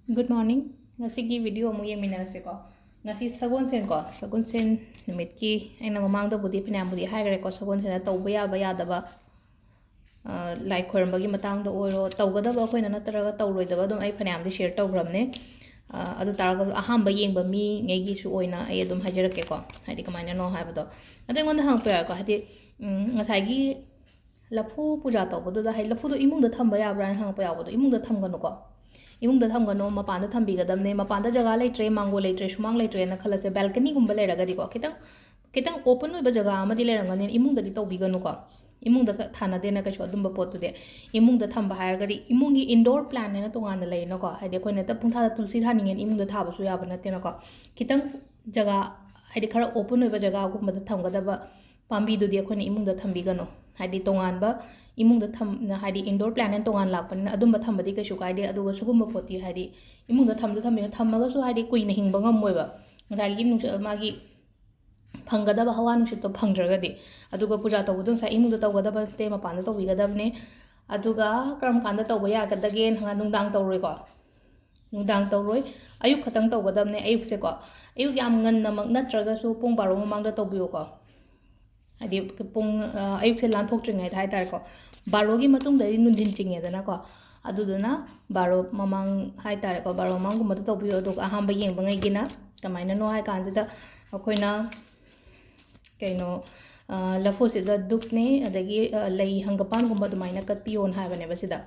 Good morning. Ngasigi video mo yung minase ko. Ngasi sagonsen ko. Sagonsen numit ki ay na mamangda budi pinambudi hagre ko sagonsen na tawba yaba like khoirambagi matangda oiro tawgadaba akoina natraga tawroidaba dum ai phanamdi share tawgramne adu taraga ahamba yengba mi ngegi su oina ai dum hajarake ko hadi kamaina no habado adu ngonda hangpa ko hadi ngasagi lafu puja tawbadu da hai lafu do imungda thamba yabra hangpa yabado imungda thamganu ko imungda thamgano mapanda thambigadamne mapanda jaga leitre mango leitre sumang leitre na khalase balcony gumba leragadi ko kitang open oiba jaga amadi lerangani imungda di tawbiganu ko imungda thana dena ka adumba potu de imungda thamba haragadi imungi indoor plan ne na tongana leina ko haide koina ta pungtha tulsi thaningen imungda thaba su yaba na tena ko kitang jaga haide khara open oiba jaga gumba da thamgadaba pambi du de koina imungda thambigano haide tonganba imungda tham haide indoor plan ne tongan lakpan adumba thambadi ka shu kaide aduga sugumba poti haide imungda thamdu thambi thamaga su haide kuina hingba ngamoiba ngagi nungsa magi phanggadaba hawa nushito phangdragadi aduga puja tawudung sa imungda tawgadaba te mapanda tawigadabne aduga karam kanda tawba yagadage hanga nungdang tawroi ko nungdang tawroi ayuk khatang tawgadabne ayuk se ko ayuk yam nganna mak natraga su pung baro mamangda tawbiyo ko adi pung ayuk se lanthok tringai thai tar ko baro gi matung dari nundin chingye dana ko aduduna baro mamang hai tar ko baro mamang gumata tawbiyo duk ahamba yengba ngai gina kamaina no hai kanjida akoina kaino lafu sida dukne adagi lei hangapan gumba dumaina katpiyon haibane basida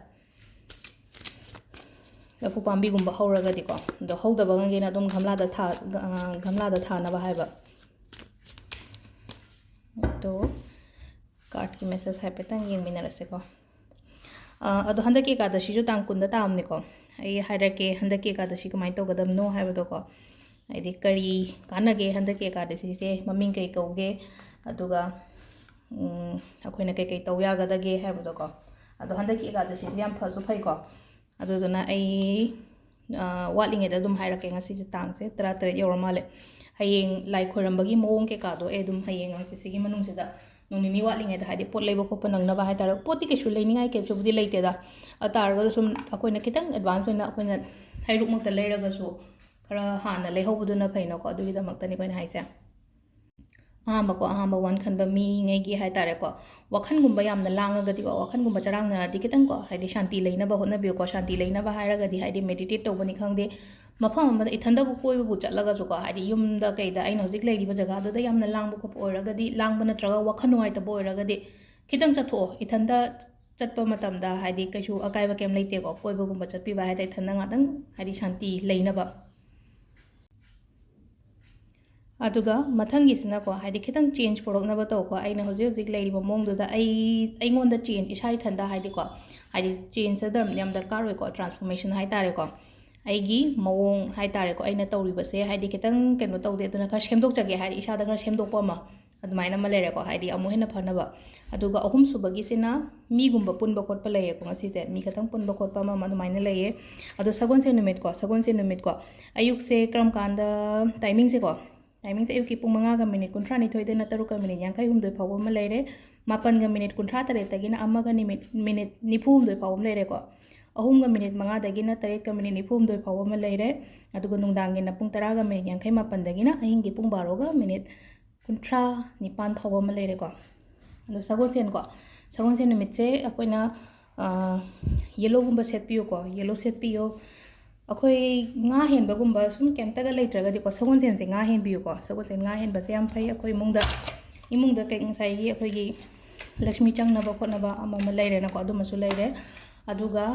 lafu pambi gumba hauraga diko do hauda bangena dum gamla da tha na ba haiba to card ki message hai petang yeng minarase ko ado handaki ka da shi ju tang kunda tamni ko ai hairake handaki ka da shi kamai to gadam no haiba do ko aidi kari kanage handaki ka da si se maming kai kauge aduga akoina kai kai tawya gadage haiba do ko ado handaki ka da si yam phasu phai ko aduduna ai watling eda dum hairake ngasi si tang se tra tra yormale hayeng lai khoirambagi mong ke ka do e dum hayeng ngasi sigi manung se da nungni watling eda hadi pot leibo ko panang na ba hai tar poti ke shu leiningai ke chubdi leite da atar ga sum akoina kitang advance oina akoina hairuk mak ta leiraga su khara hana leihobuduna phaina ko adugi da maktani koina haise ahamba wan khanba mi ngai gi hai tare ko wakhan gumba yamna langa gadi ko wakhan gumba charang na di kitang ko haidi shanti leina ba hotna bi ko shanti leina ba haira gadi haidi meditate to bani khangde mafam ma ithanda bu koi bu chatlaga su ko haidi yum da kai da aina hojik leiri ba jaga do da yamna lang bu ko oira gadi lang bana traga wakhan wai ta boira gadi kitang chatho ithanda chatpa matam da haidi kaishu akai ba kem leite ko koi bu gumba chatpi ba haidi ithanda ngatang haidi shanti leina ba aduga mathangi sina ko haidi khitang change porokna ba to ko aina hoje hojik leiri ba mong do da ai ngonda change isai thanda haidi ko haidi change sadam yam darkar oi ko transformation hai tare ko aigi mawong hai tare ko aina tawri ba se haidi khitang keno tawde duna ka semdok jage haidi isa da ka semdok pa ma adumaina ma lere ko haidi amu hena phana ba aduga ahum subagi sina mi gumba punba kot pa leye ko ngasi se mi khatang punba kot pa ma adumaina leye adu sagon se numit ko ayuk se kram kanda timing se ko timing se ayuki pung manga ga minute kunthra ni thoide na taru ka minute yang kai humdoi phaw ma leire mapan ga minute kunthra tare tagina amma ga ni minute nifu humdoi phaw ma leire ko ahum ga minute manga dagina tare ka minute nifu humdoi phaw ma leire aduga nungdang gi na pung tara ga minute yang kai mapan dagina ahing gi pung baro ga minute kunthra nipan phaw ma leire ko adu sagon sen numit se akoina yellow gumba set piyo ko yellow set piyo अखोई nga hen ba gumba sum kemta ga leitraga di ko sagon sen se nga hen biu ko sagon sen nga hen ba se am phai akhoi imungda kai ngai gi akhoi gi lakshmi changna ba khona ba ama leire na ko adu masu leire aduga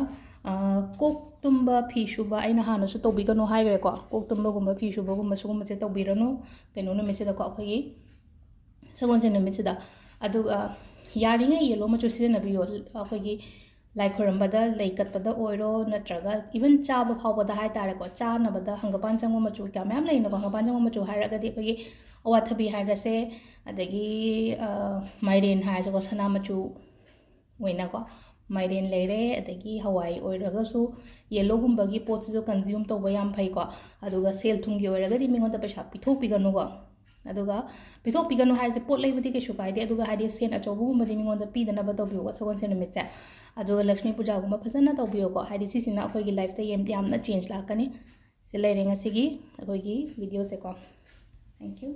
kok tumba phi shuba aina hana su tobi gano hai gre ko kok tumba gumba phi shuba gumba su gumba se tobi rano keno no mese da ko akhoi gi sagon sen no mese da aduga yari ngai yellow ma chu sire na biu akhoi gi lai khoirambada lei katpada oiro natraga even chaba phawbada hai tare ko chanabada hangapan changwa machu kya myam leina ko hangapan changwa machu hairaga di kogi awathabi hairase adagi mairen haise ko sana machu oina ko mairen leire adagi hawai oiraga su yellow gumba gi pot ju consume to bayam phai ko aduga sel thungi oiraga di mingon da paisa pithok piganu ko aduga pithok piganu haise pot leibadi ke shukai de aduga haide sen achobu gumba di mingon da pidana ba to biwa sagon sen numit se ꯑꯗꯨꯒ ꯂꯛꯁꯃꯤ ꯄꯨꯖꯥꯒꯨꯝꯕ ꯐꯖꯅ ꯇꯧꯕꯤꯌꯣꯀꯣ ꯍꯥꯏꯗꯤ ꯁꯤꯁꯤꯅ ꯑꯩꯈꯣꯏꯒꯤ ꯂꯥꯏꯐꯇ ꯌꯥꯝꯅ change ꯂꯥꯛꯀꯅꯤ ꯁꯤ ꯂꯩꯔꯦ ꯉꯁꯤꯒꯤ ꯑꯩꯈꯣꯏꯒꯤ ꯚꯤꯗꯤꯑꯣꯁꯦꯀꯣ ꯊꯦꯡꯛ ꯌꯨ